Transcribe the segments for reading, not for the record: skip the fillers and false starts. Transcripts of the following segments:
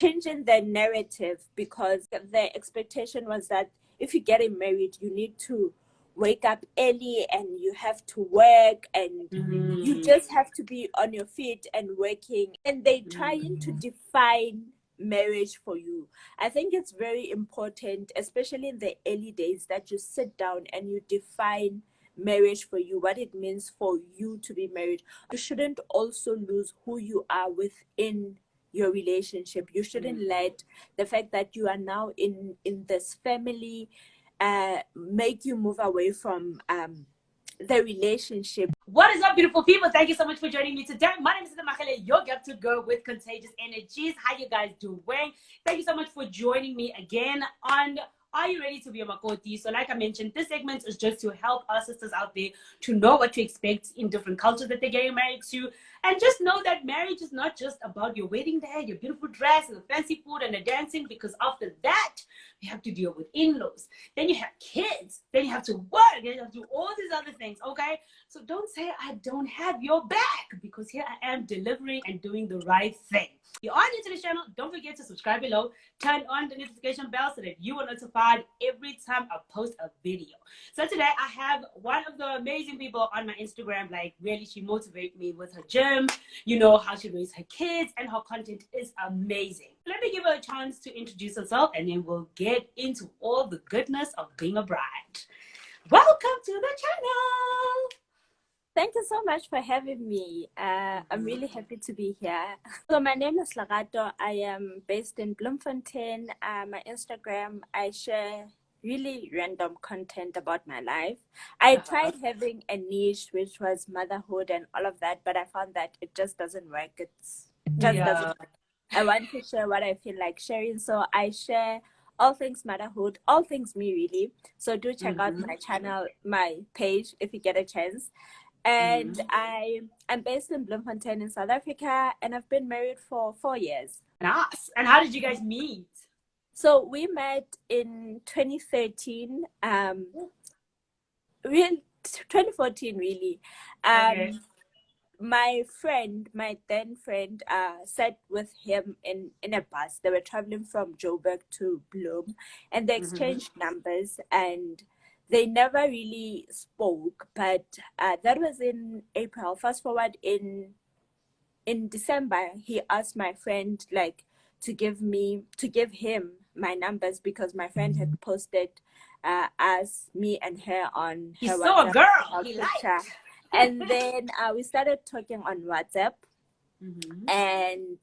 changing the narrative, because the expectation was that if you're getting married, you need to wake up early and you have to work and you just have to be on your feet and working. And they trying to define marriage for you. I think it's very important, especially in the early days, that you sit down and you define marriage for you, what it means for you to be married. You shouldn't also lose who you are within your relationship. You shouldn't let the fact that you are now in this family make you move away from the relationship. What is up, beautiful people? Thank you so much for joining me today. My name is Makoti, your get to go with contagious energies. How you guys doing? Thank you so much for joining me again on Are You Ready to Be a Makoti? So like I mentioned, this segment is just to help our sisters out there to know what to expect in different cultures that they're getting married to. And just know that marriage is not just about your wedding day, your beautiful dress, and the fancy food and the dancing, because after that, you have to deal with in-laws. Then you have kids. Then you have to work. Then you have to do all these other things, okay? So don't say I don't have your back, because here I am delivering and doing the right thing. If you are new to this channel, don't forget to subscribe below. Turn on the notification bell so that you are notified every time I post a video. So today I have one of the amazing people on my Instagram. Like, really, she motivates me with her gym, you know, how she raised her kids, and her content is amazing. Let me give her a chance to introduce herself, and then we'll get into all the goodness of being a bride. Welcome to the channel. Thank you so much for having me. I'm really happy to be here. So my name is Lerato. I am based in Bloemfontein. My Instagram, I share really random content about my life. I tried having a niche, which was motherhood and all of that, but I found that it just doesn't work. It just doesn't work. I want to share what I feel like sharing. So I share all things motherhood, all things me, really. So do check out my channel, my page, if you get a chance. And I'm based in Bloemfontein in South Africa, and I've been married for 4 years. Nice. And how did you guys meet? So we met in 2013, 2014 really. My then friend, sat with him in a bus. They were traveling from Joburg to Bloem, and they exchanged numbers, and they never really spoke. But that was in April. Fast forward, in December, he asked my friend to give him my numbers, because my friend had posted us, me and her, on her WhatsApp. Saw a girl he liked. And then we started talking on WhatsApp, and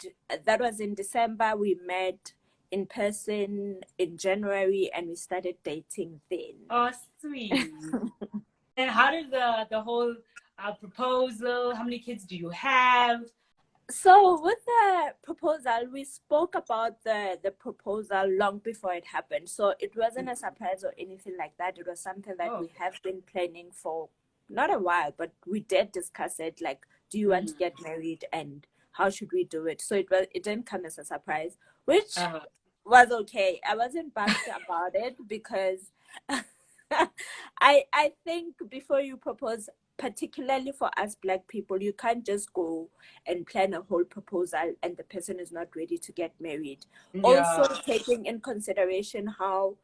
that was in December. We met in person in January, and we started dating then. Oh, sweet. And how did the whole proposal, how many kids do you have? So with the proposal, we spoke about the proposal long before it happened. So it wasn't a surprise or anything like that. It was something that we have been planning for not a while, but we did discuss it. Like, do you want to get married, and how should we do it? So it didn't come as a surprise, which was okay. I wasn't bummed about it, because I think before you propose, particularly for us Black people, you can't just go and plan a whole proposal and the person is not ready to get married. Also taking in consideration how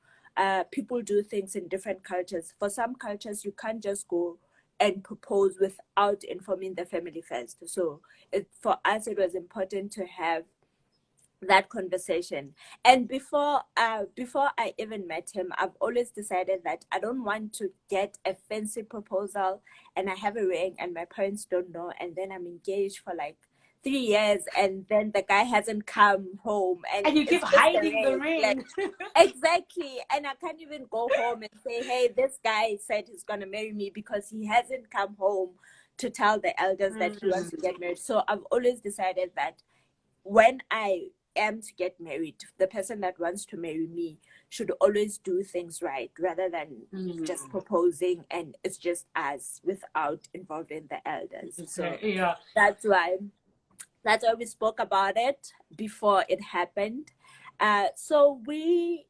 people do things in different cultures. For some cultures, you can't just go and propose without informing the family first. So for us, it was important to have that conversation. And before I even met him, I've always decided that I don't want to get a fancy proposal and I have a ring and my parents don't know, and then I'm engaged for like 3 years, and then the guy hasn't come home, and you keep hiding the ring. Like, exactly. And I can't even go home and say, hey, this guy said he's gonna marry me, because he hasn't come home to tell the elders that he wants to get married. So I've always decided that when I am to get married, the person that wants to marry me should always do things right, rather than just proposing and it's just us without involving the elders. So that's why we spoke about it before it happened. So we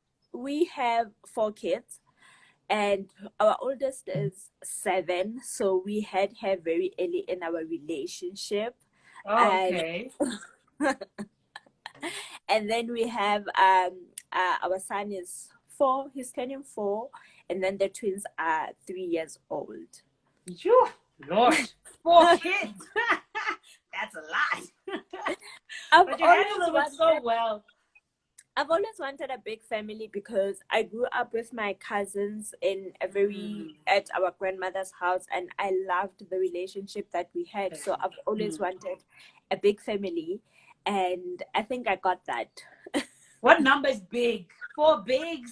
have 4 kids, and our oldest is 7. So we had her very early in our relationship. Okay. And then we have our son is 4. He's turning 4, and then the twins are 3 years old. You Lord, 4 kids. That's a lot. But you handled it so well. I've always wanted a big family because I grew up with my cousins in a at our grandmother's house, and I loved the relationship that we had. So I've always wanted a big family, and I think I got that. What number is big? 4 bigs?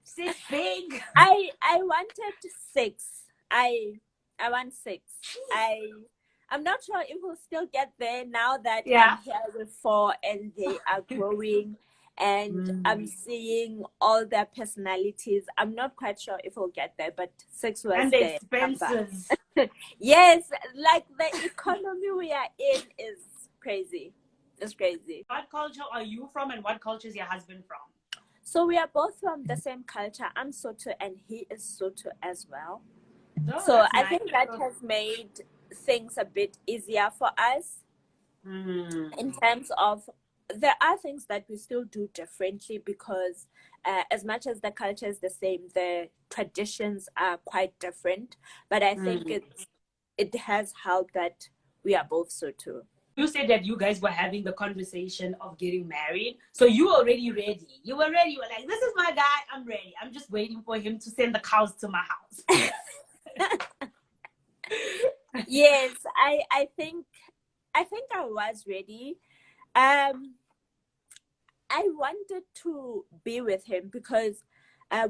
6 big? I wanted 6. I want 6. I'm not sure if we'll still get there now that I'm here with 4 and they are growing. And I'm seeing all their personalities. I'm not quite sure if we'll get there, but 6 was and the expenses. Yes, like the economy we are in is crazy. It's crazy. What culture are you from, and what culture is your husband from? So we are both from the same culture. I'm Soto and he is Soto as well. Oh, so I think that has made things a bit easier for us in terms of there are things that we still do differently because as much as the culture is the same, the traditions are quite different. But I think it has helped that we are both Soto. You said that you guys were having the conversation of getting married. So you were already ready. You were ready. You were like, this is my guy. I'm ready. I'm just waiting for him to send the cows to my house. Yes, I think I was ready. I wanted to be with him because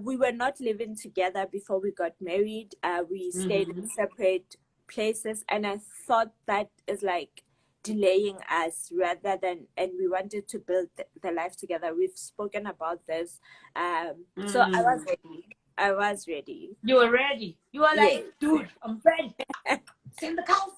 we were not living together before we got married. We stayed in separate places, and I thought that is like delaying us rather than, and we wanted to build the life together. We've spoken about this. So I was ready. I was ready. You were ready. You were like, dude, I'm ready. Send the cows.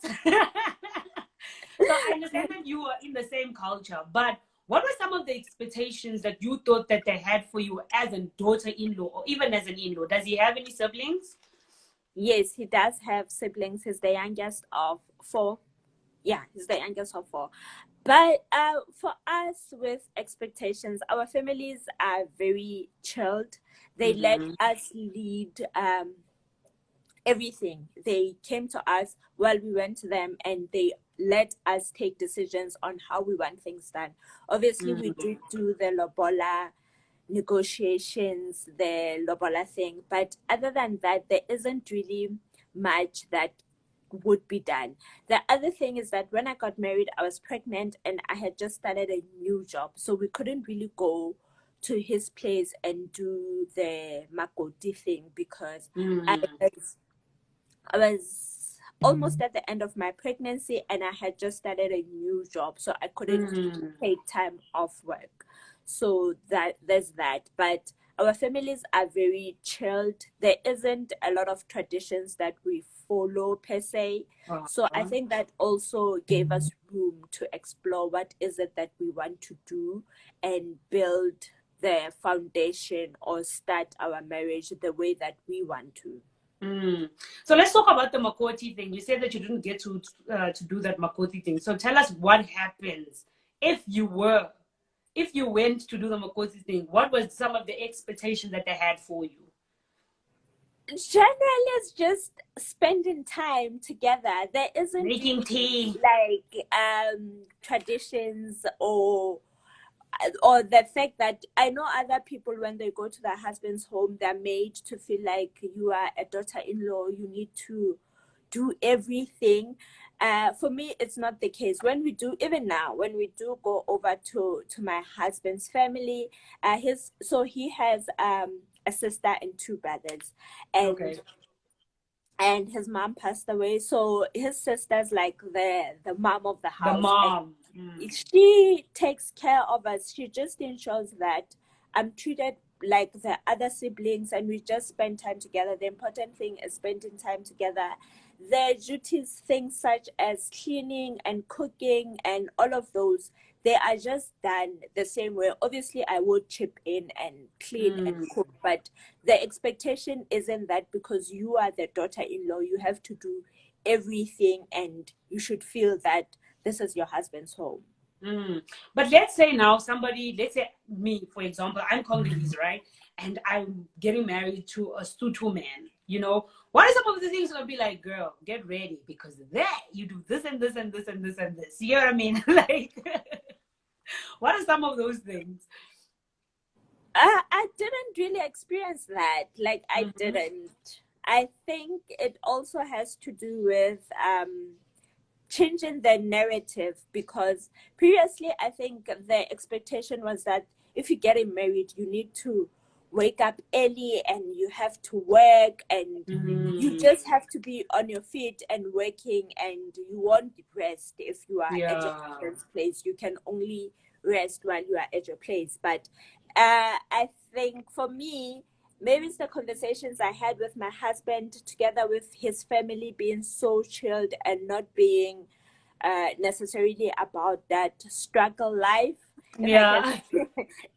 So I understand that you were in the same culture, but what were some of the expectations that you thought that they had for you as a daughter-in-law or even as an in-law? Does he have any siblings? Yes, he does have siblings. He's the youngest of 4. Yeah, he's the youngest of 4. But for us with expectations, our families are very chilled. They let us lead everything. They came to us while we went to them, and they let us take decisions on how we want things done. Obviously, we did do the lobola negotiations, the lobola thing, but other than that, there isn't really much that would be done. The other thing is that when I got married, I was pregnant and I had just started a new job, so we couldn't really go to his place and do the Makoti thing because I was almost at the end of my pregnancy and I had just started a new job, so I couldn't take time off work. So there's that. But our families are very chilled. There isn't a lot of traditions that we follow per se. So I think that also gave us room to explore what is it that we want to do and build the foundation or start our marriage the way that we want to. So let's talk about the Makoti thing. You said that you didn't get to do that Makoti thing. So tell us what happens if you went to do the Makoti thing. What was some of the expectations that they had for you? Generally, it's just spending time together. There isn't making tea, like traditions or the fact that I know other people, when they go to their husband's home, they're made to feel like you are a daughter-in-law, you need to do everything. For me, it's not the case. When we do, even now, when we do go over to my husband's family, he has a sister and 2 brothers, and his mom passed away, so his sister's like the mom of the house. The mom. She takes care of us. She just ensures that I'm treated like the other siblings and we just spend time together. The important thing is spending time together. The duties, things such as cleaning and cooking and all of those, they are just done the same way. Obviously, I would chip in and clean and cook, but the expectation isn't that because you are the daughter-in-law, you have to do everything and you should feel that this is your husband's home. But let's say now somebody, let's say me, for example, I'm Congolese, right? And I'm getting married to a Sutu man, you know. What are some of the things I'll be like, girl, get ready because there you do this and this and this and this and this. You know what I mean? Like, what are some of those things? I didn't really experience that. Like, I Mm-hmm. didn't. I think it also has to do with changing the narrative, because previously I think the expectation was that if you're getting married, you need to wake up early and you have to work and you Mm-hmm. just have to be on your feet and working, and you won't rest if you are at your Yeah. parents' place. You can only rest while you are at your place. But I think for me, maybe it's the conversations I had with my husband together with his family being so chilled and not being necessarily about that struggle life, if I can Yeah.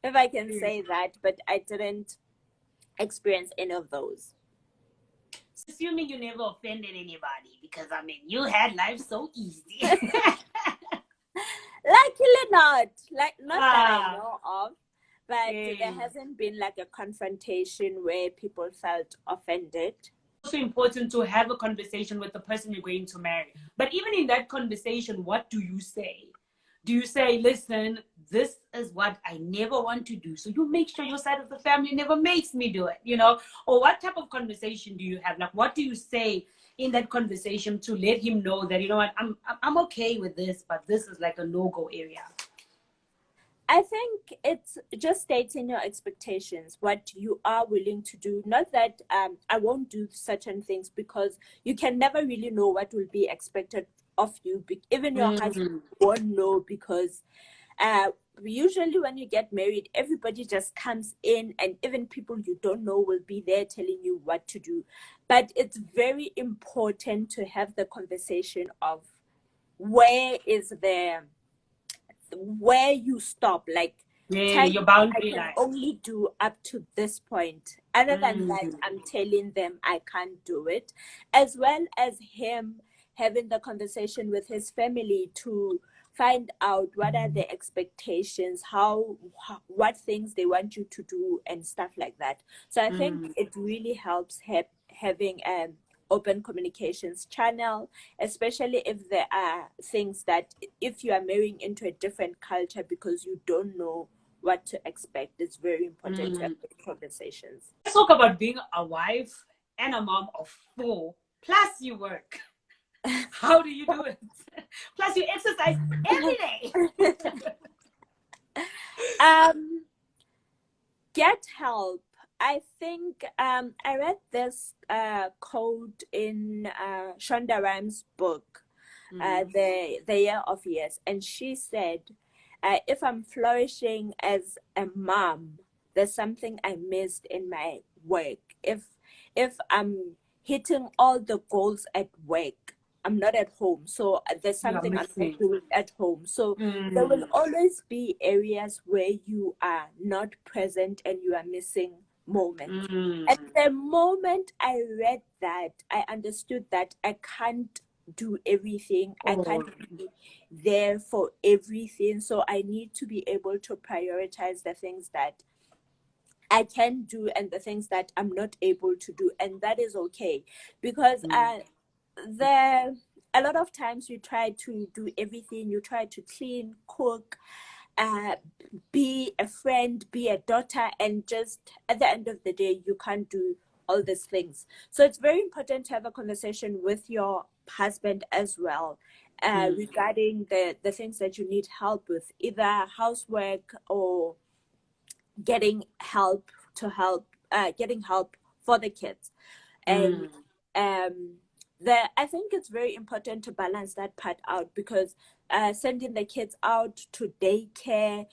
if I can say that. But I didn't experience any of those. Assuming you never offended anybody, because I mean, you had life so easy. Luckily not, like, not that I Ah, know of, but there eh. hasn't been like a confrontation where people felt offended. Also important to have a conversation with the person you're going to marry. But even in that conversation, what do you say? Do you say, listen, this is what I never want to do, so you make sure your side of the family never makes me do it, you know? Or what type of conversation do you have? Like, what do you say in that conversation to let him know that, you know what, I'm okay with this, but this is like a no-go area? I think it's just stating your expectations, what you are willing to do. Not that I won't do certain things, because you can never really know what will be expected of you. Even your husband Mm, won't know, because uh, usually when you get married, everybody just comes in, and even people you don't know will be there telling you what to do. But it's very important to have the conversation of where is the where you stop, like, yeah, tell me your I boundary can line. only do up to this point. Other than that, Mm, I'm telling them I can't do it. As well as him having the conversation with his family to find out what are the expectations, how what things they want you to do and stuff like that. So I think mm, it really helps having an open communications channel, especially if there are things that, if you are marrying into a different culture, because you don't know what to expect, it's very important to have mm. those conversations. Let's talk about being a wife and a mom of four, plus you work. How do you do it? Plus you exercise every day. um get help. I think I read this quote in Shonda Rhimes' book, Mm, the Year of Years, and she said, "If I'm flourishing as a mom, there's something I missed in my work. If I'm hitting all the goals at work, I'm not at home. So there's you are something I'm not missing. doing at home. So there will Mm, always be areas where you are not present and you are missing moments." And mm, the moment I read that, I understood that I can't do everything. I oh, can't be there for everything. So I need to be able to prioritize the things that I can do and the things that I'm not able to do. And that is okay. Because mm, the a lot of times you try to do everything, you try to clean, cook, uh, be a friend, be a daughter, and just at the end of the day, you can't do all these things. So it's very important to have a conversation with your husband as well, mm, regarding the things that you need help with, either housework or getting help getting help for the kids. And mm, um I think it's very important to balance that part out, because sending the kids out to daycare,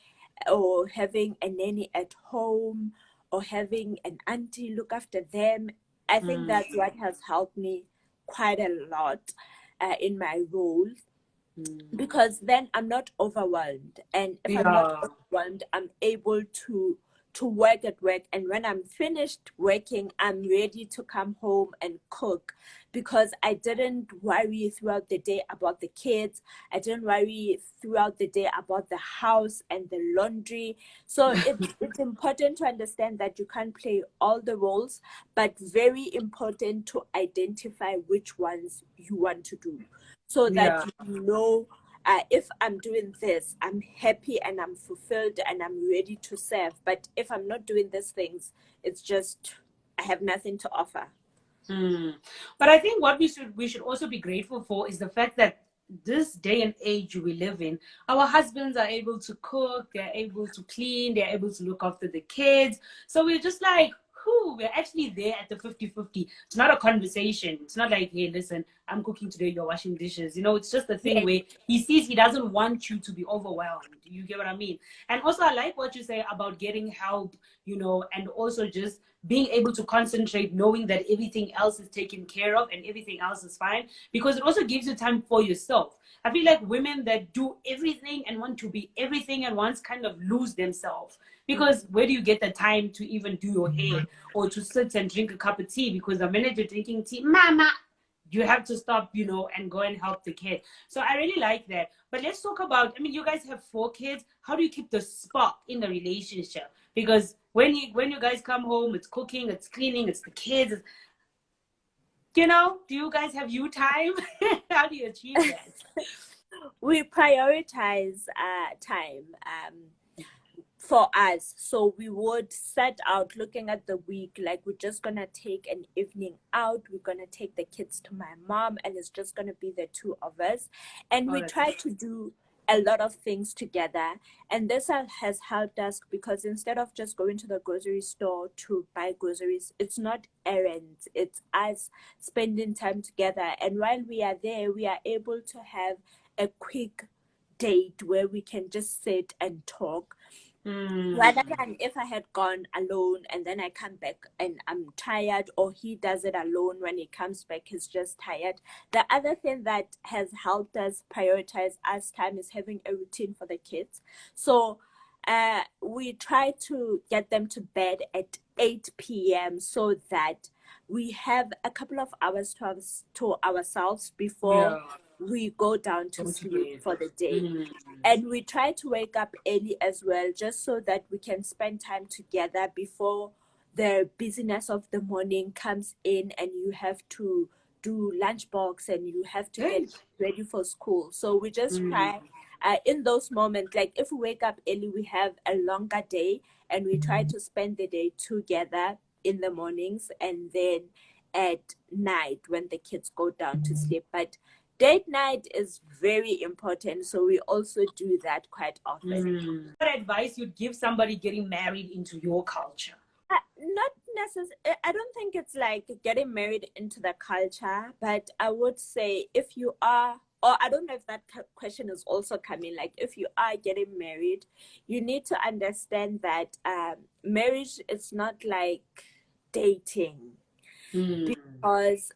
or having a nanny at home, or having an auntie look after them, I think mm, that's what has helped me quite a lot in my role, mm. because then I'm not overwhelmed. And if I'm not Yeah. overwhelmed, I'm able to to work at work, and when I'm finished working, I'm ready to come home and cook, because I didn't worry throughout the day about the kids. I didn't worry throughout the day about the house and the laundry. So it's important to understand that you can't play all the roles, but very important to identify which ones you want to do, so that you know, if I'm doing this, I'm happy and I'm fulfilled and I'm ready to serve. But if I'm not doing these things, it's just, I have nothing to offer. But I think what we should also be grateful for is the fact that this day and age we live in, our husbands are able to cook, they're able to clean, they're able to look after the kids. So we're just like, who we're actually there at the 50-50. It's not a conversation. It's not like, hey, listen, I'm cooking today, you're washing dishes. You know, it's just a thing Yes. where he sees he doesn't want you to be overwhelmed. You get what I mean? And also, I like what you say about getting help, you know, and also just being able to concentrate, knowing that everything else is taken care of and everything else is fine, because it also gives you time for yourself. I feel like women that do everything and want to be everything at once kind of lose themselves, because where do you get the time to even do your hair or to sit and drink a cup of tea? Because the minute you're drinking tea, mama, you have to stop, you know, and go and help the kid. So I really like that. But let's talk about, I mean, you guys have 4 kids. How do you keep the spark in the relationship? Because when you guys come home, it's cooking, it's cleaning, it's the kids. You know, do you guys have you time? How do you achieve that? We prioritize time for us. So we would set out looking at the week, like we're just gonna take an evening out, we're gonna take the kids to my mom, and it's just gonna be the 2 of us. And we try to do a lot of things together, and this has helped us, because instead of just going to the grocery store to buy groceries, it's not errands, it's us spending time together. And while we are there, we are able to have a quick date where we can just sit and talk, rather than if I had gone alone and then I come back and I'm tired, or he does it alone, when he comes back he's just tired. The other thing that has helped us prioritize us time is having a routine for the kids. So we try to get them to bed at 8 p.m. so that we have a couple of hours to ourselves before we go down to sleep for the day. And we try to wake up early as well, just so that we can spend time together before the busyness of the morning comes in and you have to do lunchbox and you have to get ready for school. So we just try in those moments, like if we wake up early, we have a longer day, and we try to spend the day together in the mornings, and then at night when the kids go down to sleep. But date night is very important, so we also do that quite often. What advice you'd give somebody getting married into your culture? Not necessarily. I don't think it's like getting married into the culture, but I would say if you are, or I don't know if that question is also coming, like if you are getting married, you need to understand that marriage is not like dating. Because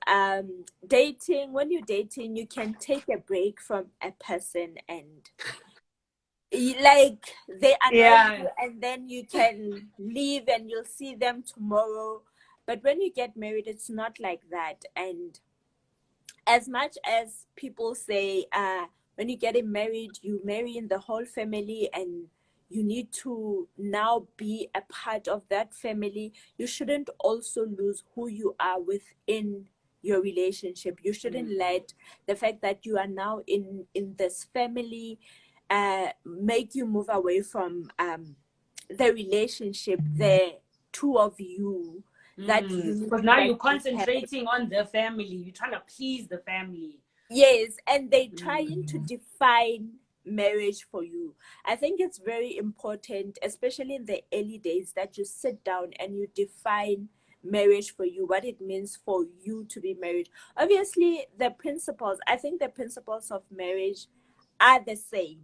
dating, when you're dating, you can take a break from a person, and like they annoy you, and then you can leave and you'll see them tomorrow. But when you get married, it's not like that. And as much as people say, when you're getting married, you marry in the whole family and you need to now be a part of that family, you shouldn't also lose who you are within your relationship. You shouldn't let the fact that you are now in this family make you move away from the relationship, the 2 of you, that you because now you're concentrating on the family, you're trying to please the family. Yes, and they trying to define marriage for you. I think it's very important, especially in the early days, that you sit down and you define marriage for you, what it means for you to be married. Obviously, I think the principles of marriage are the same,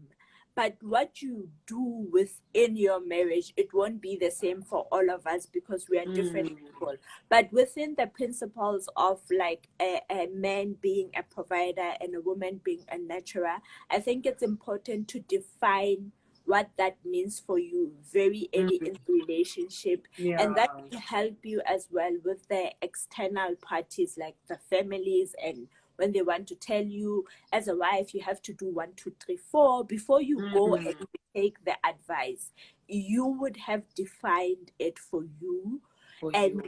but what you do within your marriage, it won't be the same for all of us, because we are different people. But within the principles of like a man being a provider and a woman being a nurturer, I think it's important to define what that means for you very early in the relationship. And that will help you as well with the external parties like the families, and when they want to tell you as a wife you have to do 1 2 3 4 before you go and you take the advice. You would have defined it for you, and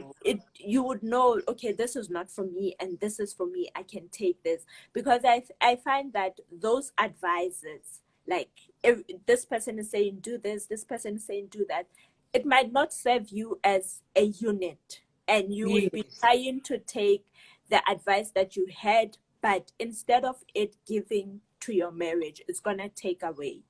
you would know, okay, this is not for me and this is for me, I can take this. Because I find that those advices, like if this person is saying do this person is saying do that, it might not serve you as a unit, and you would be trying to take the advice that you had, but instead of it giving to your marriage, it's gonna take away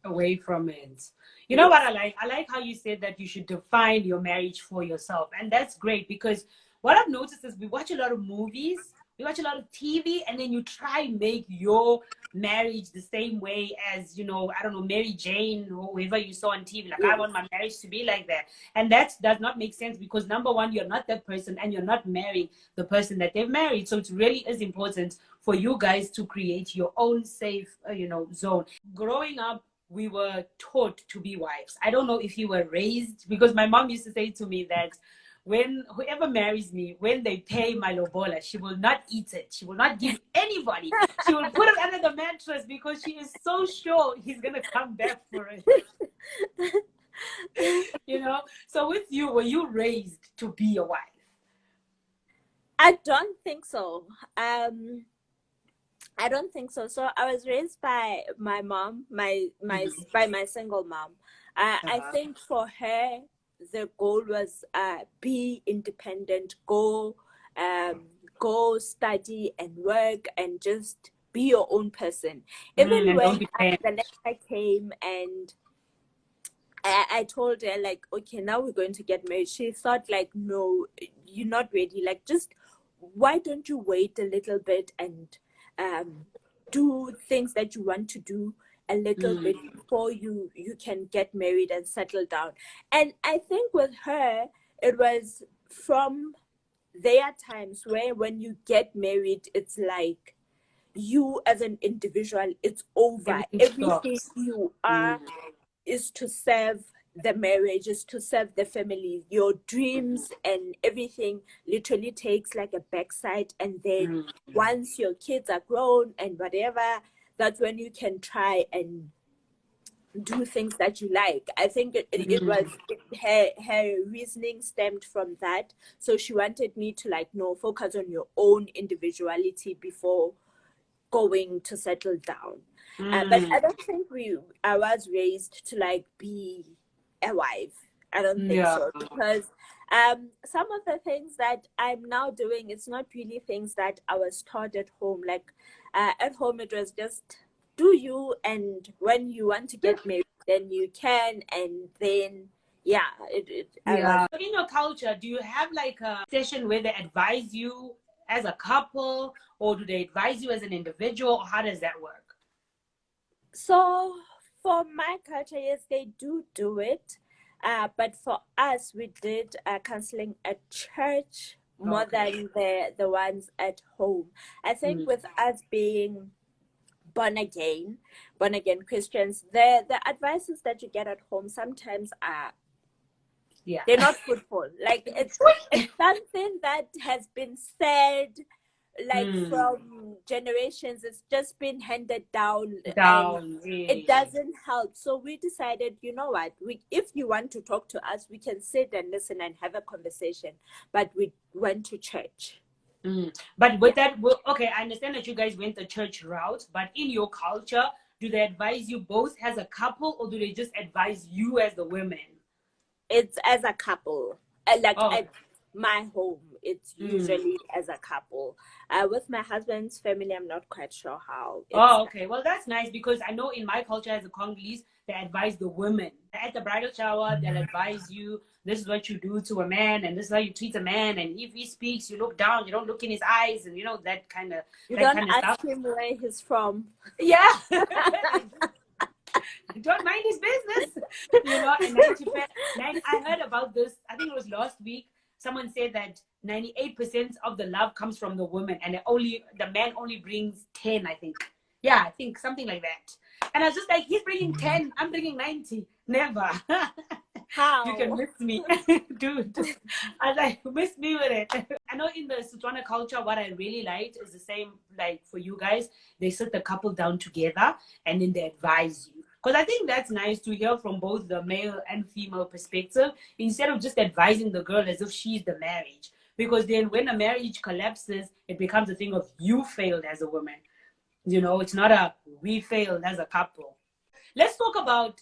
from it. You know what I like? I like how you said that you should define your marriage for yourself. And that's great, because what I've noticed is we watch a lot of movies, we watch a lot of TV, and then you try make your marriage the same way as, you know, I don't know, Mary Jane or whoever you saw on TV. Like, I want my marriage to be like that. And that does not make sense, because number one, you're not that person and you're not marrying the person that they've married. So it really is important for you guys to create your own safe, zone. Growing up, we were taught to be wives. I don't know if you were raised, because my mom used to say to me that when whoever marries me, when they pay my lobola, she will not eat it. She will not give anybody. She will put it under the mattress, because she is so sure he's going to come back for it. So with you, were you raised to be a wife? I don't think so. I don't think so. So I was raised by my mom, by my single mom. I think for her, the goal was be independent, go study and work and just be your own person. Even when the letter came and I told her, like, okay, now we're going to get married, she thought, like, no, you're not ready. Like, just why don't you wait a little bit and do things that you want to do a little bit before you can get married and settle down. And I think with her, it was from their times where when you get married, it's like you as an individual, it's over. Everything you are is to serve the marriage, is to serve the family. Your dreams and everything literally takes like a backside, and then once your kids are grown and whatever, that's when you can try and do things that you like. I think it was her reasoning stemmed from that. So she wanted me to, like, no, focus on your own individuality before going to settle down. But I don't think I was raised to, like, be a wife. I don't think so, because some of the things that I'm now doing, it's not really things that I was taught at home. Like at home, it was just do you, and when you want to get married, then you can, and then So in your culture, do you have like a session where they advise you as a couple, or do they advise you as an individual, or how does that work? So for my culture, yes, they do it. But for us, we did counseling at church more than the ones at home. I think with us being born again Christians, the advices that you get at home sometimes are they're not fruitful. Like it's something that has been said like from generations. It's just been handed down and it doesn't help. So we decided, you know what, if you want to talk to us, we can sit and listen and have a conversation, but we went to church. But with that, okay, I understand that you guys went the church route, but in your culture, do they advise you both as a couple, or do they just advise you as the women? It's as a couple. At my home, it's usually as a couple. With my husband's family, I'm not quite sure how. Okay. Well, that's nice, because I know in my culture as a Congolese, they advise the women. At the bridal shower, they'll advise you, this is what you do to a man, and this is how you treat a man, and if he speaks, you look down, you don't look in his eyes, and that kind of You don't ask him where he's from. Yeah. Don't mind his business. And I heard about this, I think it was last week. Someone said that 98% of the love comes from the woman, and the man only brings 10, I think. Yeah, I think something like that. And I was just like, he's bringing 10, I'm bringing 90. Never. How? You can miss me, dude. I was like, miss me with it. I know in the Setswana culture, what I really liked is the same, like for you guys, they sit the couple down together and then they advise you. Because I think that's nice to hear from both the male and female perspective, instead of just advising the girl as if she's the marriage. Because then when a marriage collapses, it becomes a thing of you failed as a woman. You know, it's not a we failed as a couple. Let's talk about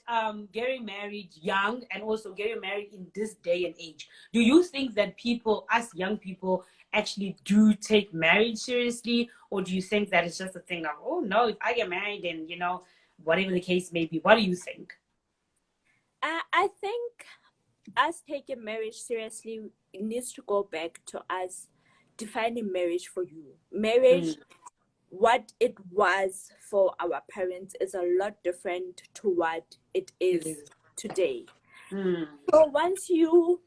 getting married young and also getting married in this day and age. Do you think that people, us young people, actually do take marriage seriously? Or do you think that it's just a thing of, oh no, if I get married, then, you know, whatever the case may be? What do you think? I think us taking marriage seriously needs to go back to us defining marriage for you. Marriage, what it was for our parents, is a lot different to what it is today. So once you,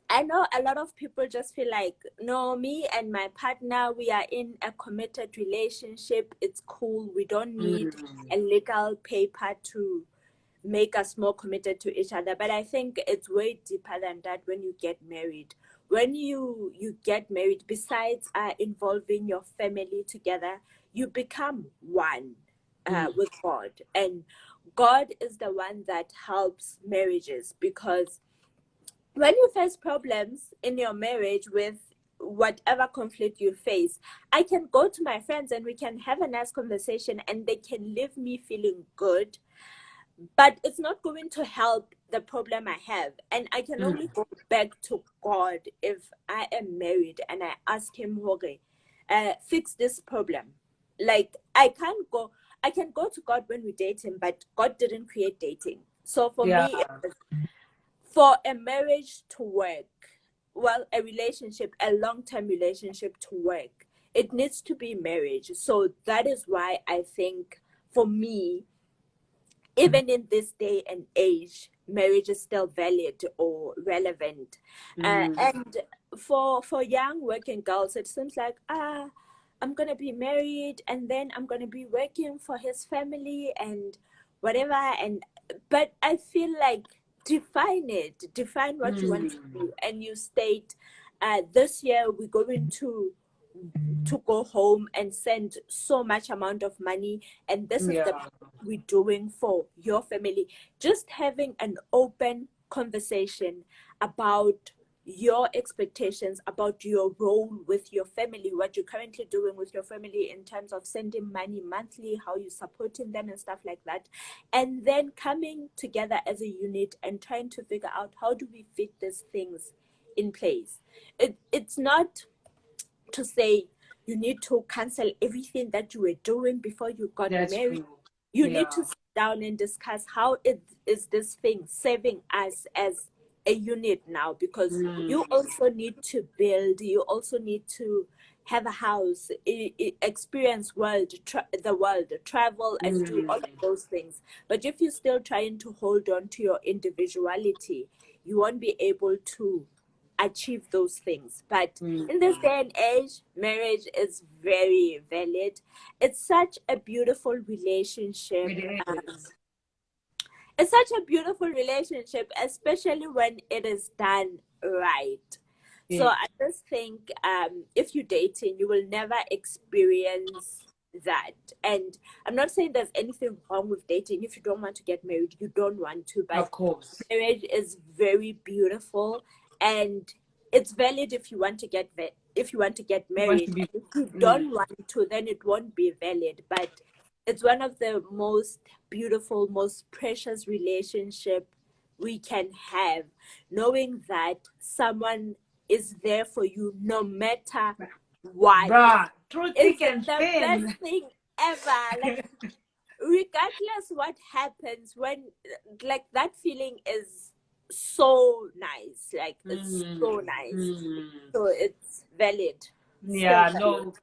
I know a lot of people just feel like, no, me and my partner, we are in a committed relationship. It's cool. We don't need a legal paper to make us more committed to each other. But I think it's way deeper than that when you get married. When you get married, besides involving your family together, you become one with God. And God is the one that helps marriages, because when you face problems in your marriage with whatever conflict you face, I can go to my friends and we can have a nice conversation and they can leave me feeling good, but it's not going to help the problem I have. And I can only go back to God if I am married and I ask him, okay, fix this problem. Like, I can go to God when we date him, but God didn't create dating. So for me, for a marriage to work, well, a relationship, a long-term relationship to work, it needs to be marriage. So that is why I think, for me, even in this day and age, marriage is still valid or relevant. And for young working girls, it seems like, I'm going to be married and then I'm going to be working for his family and whatever. But I feel like, define what you want to do. And you state, this year we're going to go home and send so much amount of money, and this is the we're doing for your family. Just having an open conversation about your expectations, about your role with your family, what you're currently doing with your family in terms of sending money monthly, how you're supporting them and stuff like that, and then coming together as a unit and trying to figure out, how do we fit these things in place. It's not to say you need to cancel everything that you were doing before you got married. You need to sit down and discuss how is this thing serving us as a unit now, because you also need to build, you also need to have a house, experience the world, travel and do all of those things. But if you're still trying to hold on to your individuality, you won't be able to achieve those things. But in this day and age, marriage is very valid. It's such a beautiful relationship. It's such a beautiful relationship, especially when it is done right. So I just think, if you're dating, you will never experience that. And I'm not saying there's anything wrong with dating. If you don't want to get married, you don't want to. But of course, marriage is very beautiful, and it's valid if you want to get married. If you don't want to, then it won't be valid. But it's one of the most beautiful, most precious relationship we can have, knowing that someone is there for you no matter what. It's the best thing ever. Like, regardless what happens, when, like, that feeling is so nice. Like, it's so nice. So it's valid. No,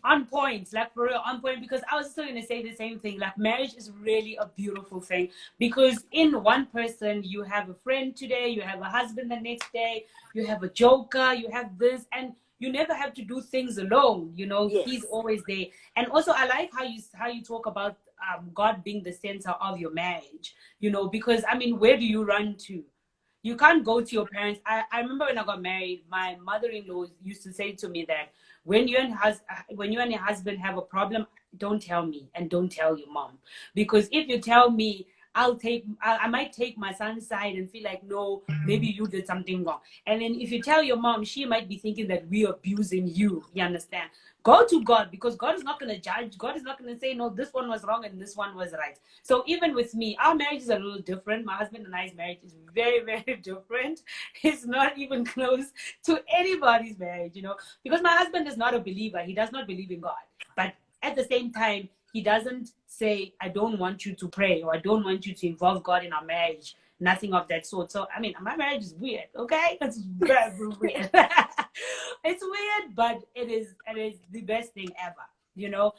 on point, like for real, on point. Because I was still gonna say the same thing. Like, marriage is really a beautiful thing, because in one person you have a friend today, you have a husband the next day, you have a joker, you have this, and you never have to do things alone. You know, he's always there. And also, I like how you talk about God being the center of your marriage, you know, because I mean, where do you run to? You can't go to your parents. I remember when I got married, my mother-in-law used to say to me that when when you and your husband have a problem, don't tell me and don't tell your mom, because if you tell me, I might take my son's side and feel like, no, maybe you did something wrong. And then if you tell your mom, she might be thinking that we're abusing you. You understand? Go to God, because God is not going to judge. God is not going to say, no, this one was wrong and this one was right. So even with me, our marriage is a little different. My husband and I's marriage is very, very different. It's not even close to anybody's marriage, you know, because my husband is not a believer. He does not believe in God. But at the same time, he doesn't say, I don't want you to pray, or I don't want you to involve God in our marriage. Nothing of that sort. So, I mean, my marriage is weird, okay? It's very weird. It's weird, but it is the best thing ever, you know?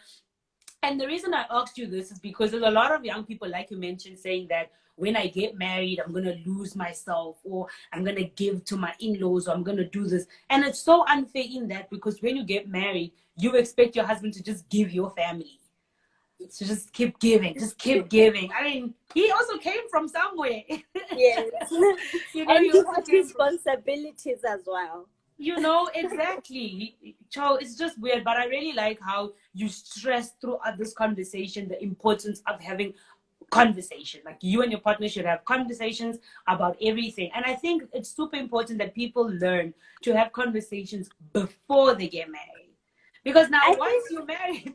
And the reason I asked you this is because there's a lot of young people, like you mentioned, saying that when I get married, I'm going to lose myself, or I'm going to give to my in-laws, or I'm going to do this. And it's so unfair in that, because when you get married, you expect your husband to just give your family. So just keep giving, just keep giving. I mean, he also came from somewhere. Yes. You know, And he he also had came from, responsibilities as well. you know, exactly. So it's just weird, but I really like how you stress throughout this conversation the importance of having conversation. Like, you and your partner should have conversations about everything. And I think it's super important that people learn to have conversations before they get married. Because now, once you're married,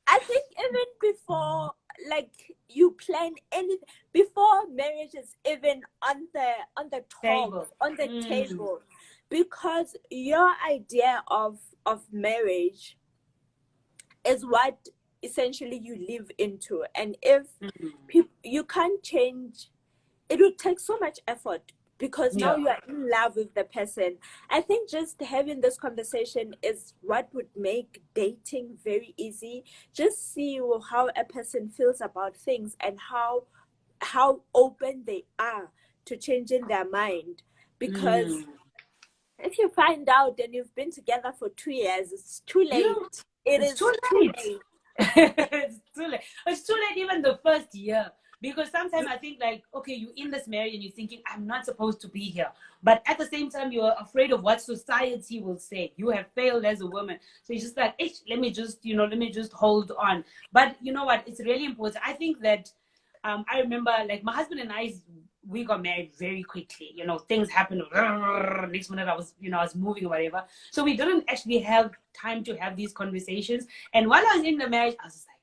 I think even before, like, you plan anything before marriage is even on the table. top, on the table, because your idea of marriage is what essentially you live into. And if you can't change, it would take so much effort, because now you are in love with the person. I think just having this conversation is what would make dating very easy. Just see how a person feels about things, and how open they are to changing their mind. Because if you find out and you've been together for 2 years, it's too late. It's too late. It's too late. It's too late even the first year. Because sometimes I think, like, okay, you're in this marriage and you're thinking, I'm not supposed to be here. But at the same time, you're afraid of what society will say. You have failed as a woman. So it's just like, let me just hold on. But you know what? It's really important. I think that I remember, like, my husband and we got married very quickly. You know, things happened. Next minute I was moving or whatever. So we didn't actually have time to have these conversations. And while I was in the marriage, I was just like,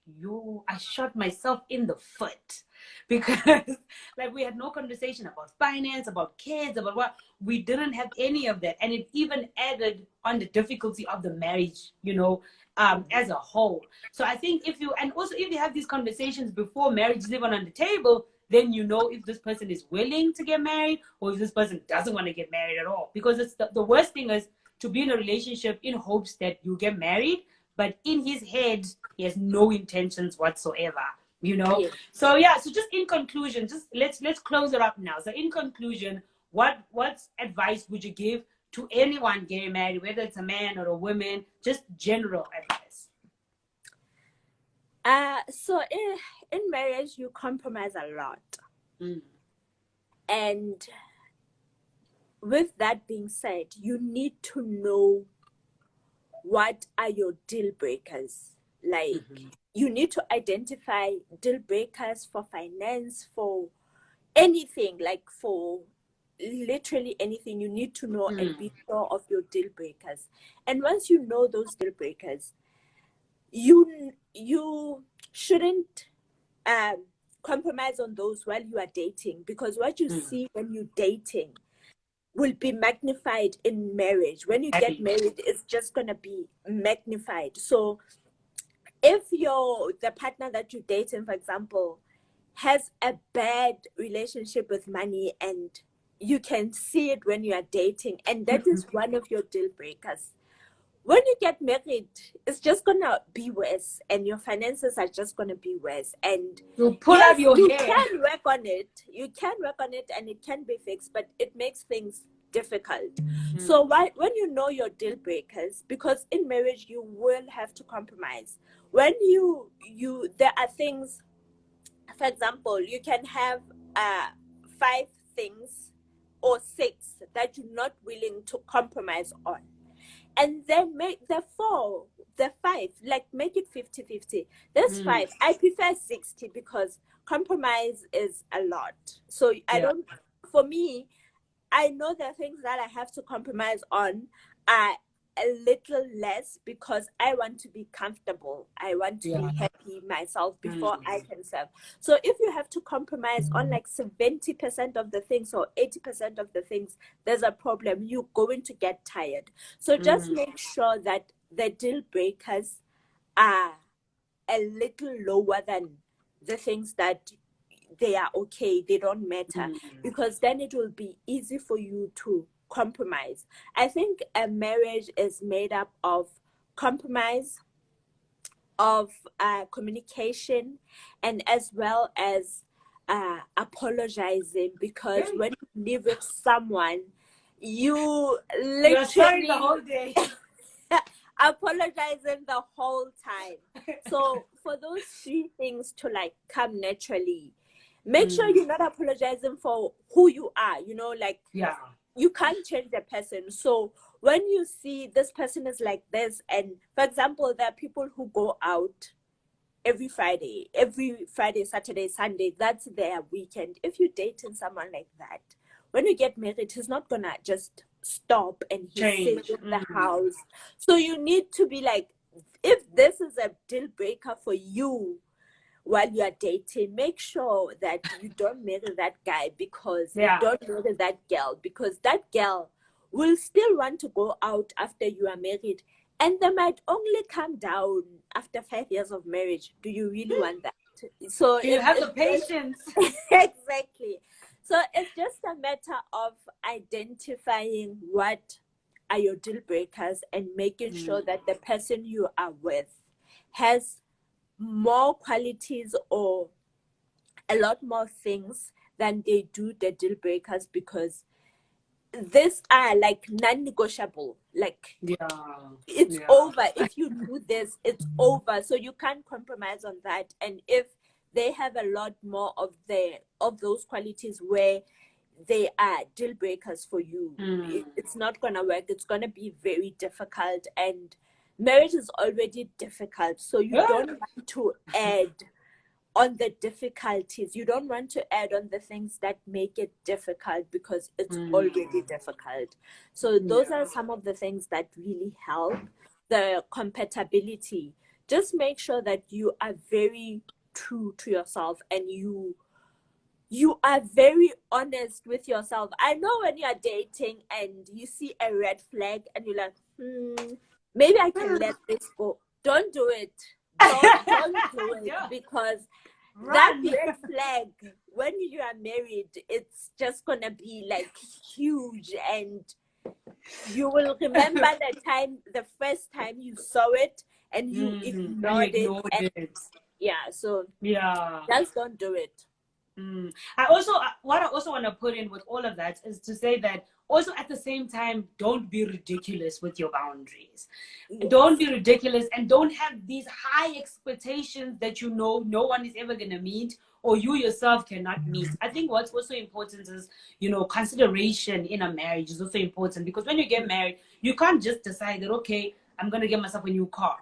I shot myself in the foot. Because like, we had no conversation about finance, about kids, about what. We didn't have any of that. And it even added on the difficulty of the marriage, you know, as a whole. So I think if you have these conversations before marriage is even on the table, then you know if this person is willing to get married, or if this person doesn't want to get married at all. Because it's the worst thing is to be in a relationship in hopes that you get married, but in his head, he has no intentions whatsoever. You know. Yes. So just in conclusion, just let's close it up now. So in conclusion, what advice would you give to anyone getting married, whether it's a man or a woman? Just general advice. So in marriage, you compromise a lot. And with that being said, you need to know what are your deal breakers. Like, you need to identify deal breakers for finance, for anything, like for literally anything. You need to know and be sure of your deal breakers. And once you know those deal breakers, you shouldn't compromise on those while you are dating, because what you see when you're dating will be magnified in marriage. When you get married, it's just gonna be magnified. So if the partner that you're dating, for example, has a bad relationship with money, and you can see it when you are dating, and that is one of your deal breakers, when you get married, it's just gonna be worse, and your finances are just gonna be worse. And you pull up your hair. You can work on it, and it can be fixed, but it makes things difficult. So when you know your deal breakers, because in marriage you will have to compromise. When there are things, for example, you can have 5 things or 6 that you're not willing to compromise on, and then make the 5, like make it 50-50. There's 5. I prefer 60 because compromise is a lot. So for me, I know the things that I have to compromise on are a little less because I want to be comfortable. I want to be happy myself before I can serve. So if you have to compromise on like 70% of the things or 80% of the things, there's a problem. You're going to get tired. So just make sure that the deal breakers are a little lower than the things that they are okay, they don't matter, because then it will be easy for you to compromise. I think a marriage is made up of compromise, of communication, and as well as apologizing, because when you live with someone, you're sorry the whole day. Apologizing the whole time. So for those 3 things to like come naturally, make sure you're not apologizing for who you are, you can't change the person. So when you see this person is like this, and for example, there are people who go out every Friday, Saturday, Sunday, that's their weekend. If you're dating someone like that, when you get married, he's not gonna just stop and he sits in the house. So you need to be like, if this is a deal breaker for you while you are dating, make sure that you don't marry that guy, because you don't marry that girl, because that girl will still want to go out after you are married, and they might only come down after 5 years of marriage. Do you really want that? So you have the patience. Exactly. So it's just a matter of identifying what are your deal breakers and making sure that the person you are with has more qualities or a lot more things than they do the deal breakers, because these are like non-negotiable. Like it's over. If you do this, it's over. So you can't compromise on that. And if they have a lot more of those qualities where they are deal breakers for you, it's not gonna work. It's gonna be very difficult, and marriage is already difficult. So you don't want to add on the difficulties. You don't want to add on the things that make it difficult, because it's already difficult. So those are some of the things that really help. The compatibility. Just make sure that you are very true to yourself, and you are very honest with yourself. I know when you are dating and you see a red flag and you're like, maybe I can let this go. Don't do it. Don't do it, because that red flag, when you are married, it's just gonna be like huge, and you will remember the first time you saw it and you ignored it. So just don't do it. What I also want to put in with all of that is to say that also at the same time, don't be ridiculous with your boundaries. Don't be ridiculous, and don't have these high expectations that no one is ever going to meet, or you yourself cannot meet. I think what's also important is, consideration in a marriage is also important, because when you get married, you can't just decide that, okay, I'm going to get myself a new car.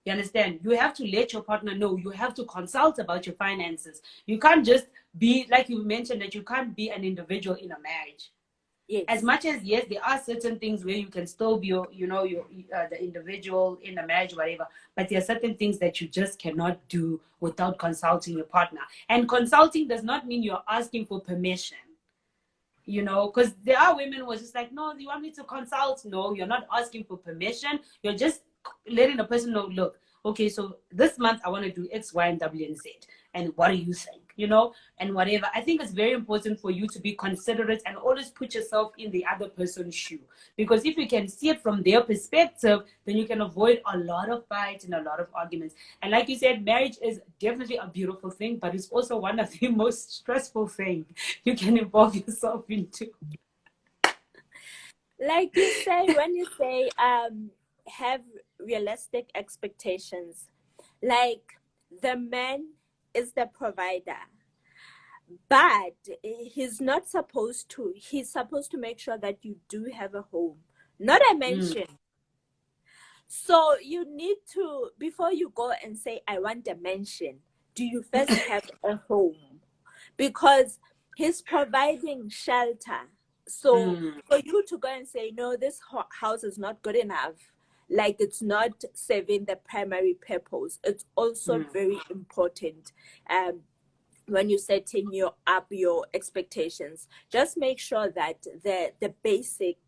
You understand? You have to let your partner know. You have to consult about your finances. You can't just be, like you mentioned, that you can't be an individual in a marriage. Yes. As much as, yes, there are certain things where you can still be, the individual in a marriage, whatever. But there are certain things that you just cannot do without consulting your partner. And consulting does not mean you're asking for permission. Because there are women who are just like, no, you want me to consult? No, you're not asking for permission. You're just letting the person know, look, okay, so this month I want to do X, Y, and W and Z. And what do you think? And whatever. I think it's very important for you to be considerate and always put yourself in the other person's shoe. Because if you can see it from their perspective, then you can avoid a lot of fights and a lot of arguments. And like you said, marriage is definitely a beautiful thing, but it's also one of the most stressful things you can involve yourself into. Like you say, when you say have realistic expectations, like the man is the provider, but he's not supposed to. He's supposed to make sure that you do have a home, not a Mm, mansion. So you need to, before you go and say, I want a mansion, do you first have a home? Because he's providing shelter. So mm, for you to go and say, no, this house is not good enough, like it's not serving the primary purpose, it's also mm, very important. When you're setting your expectations, just make sure that the basic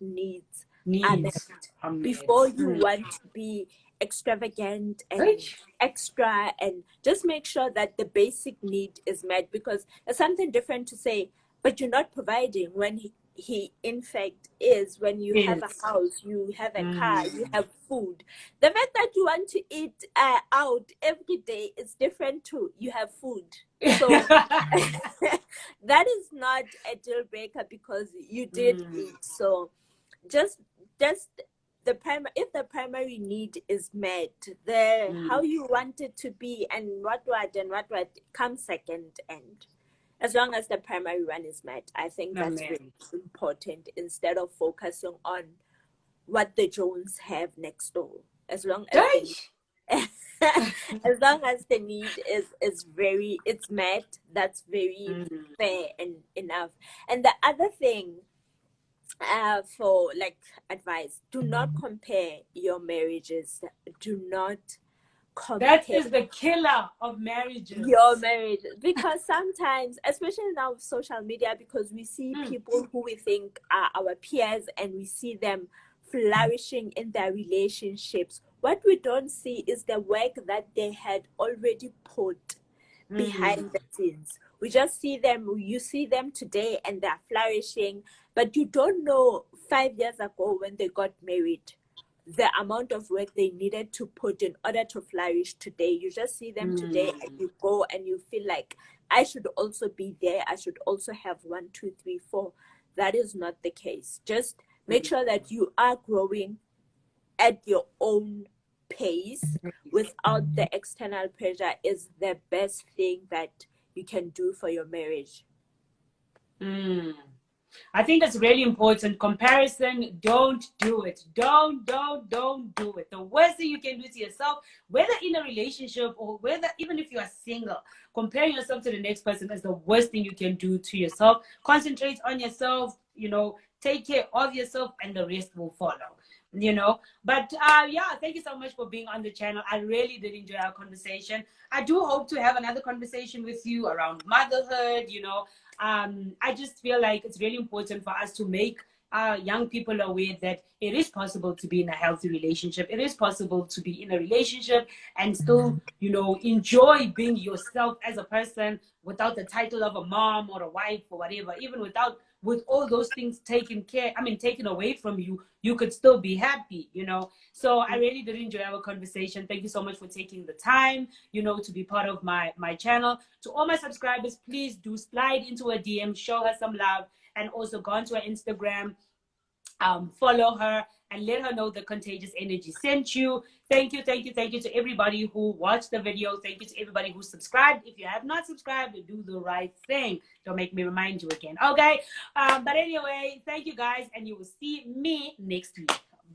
needs are met needs are met. before you Mm. want to be extravagant and Right? extra, and just make sure that the basic need is met, because it's something different to say but you're not providing when he in fact is. When you have a Is. house, you have a car, you Mm. have food. The fact that you want to eat out every day is different too. You have food. So that is not a deal breaker because you did Mm, eat. So just if the primary need is met, the how mm. you want it to be and what comes second. And as long as the primary one is met, I think that's really Amen. important, instead of focusing on what the Jones have next door. As long as the Right? as long as the need is very it's met, that's very Mm, fair and enough. And the other thing, for like advice, do not compare your marriages. Do not that compare is the killer of your marriages. marriage, because sometimes, especially now with social media, because we see Mm, people who we think are our peers and we see them flourishing in their relationships. What we don't see is the work that they had already put mm, behind the scenes. We just see them, you see them today and they're flourishing, but you don't know 5 years ago when they got married the amount of work they needed to put in order to flourish today. You just see them today and mm, you go and you feel like, I should also be there. I should also have one, two, three, four. That is not the case. Just make mm. sure that you are growing at your own pace without the external pressure is the best thing that you can do for your marriage. Mm. I think that's really important. Comparison, don't do it. Don't do it. The worst thing you can do to yourself, whether in a relationship or whether even if you are single, comparing yourself to the next person is the worst thing you can do to yourself. Concentrate on yourself, take care of yourself, and the rest will follow. But yeah, thank you so much for being on the channel. I really did enjoy our conversation. I do hope to have another conversation with you around motherhood. I just feel like it's really important for us to make young people aware that it is possible to be in a healthy relationship. It is possible to be in a relationship and still, enjoy being yourself as a person without the title of a mom or a wife or whatever. Even with all those things taken away from you, you could still be happy. So I really did enjoy our conversation. Thank you so much for taking the time, to be part of my channel. To all my subscribers, please do slide into a DM, show her some love, and also go onto her Instagram, follow her, and let her know the Contagious Energy sent you. Thank you to everybody who watched the video. Thank you to everybody who subscribed. If you have not subscribed, do the right thing. Don't make me remind you again. Okay. But anyway, thank you guys, and you will see me next week.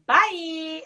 Bye.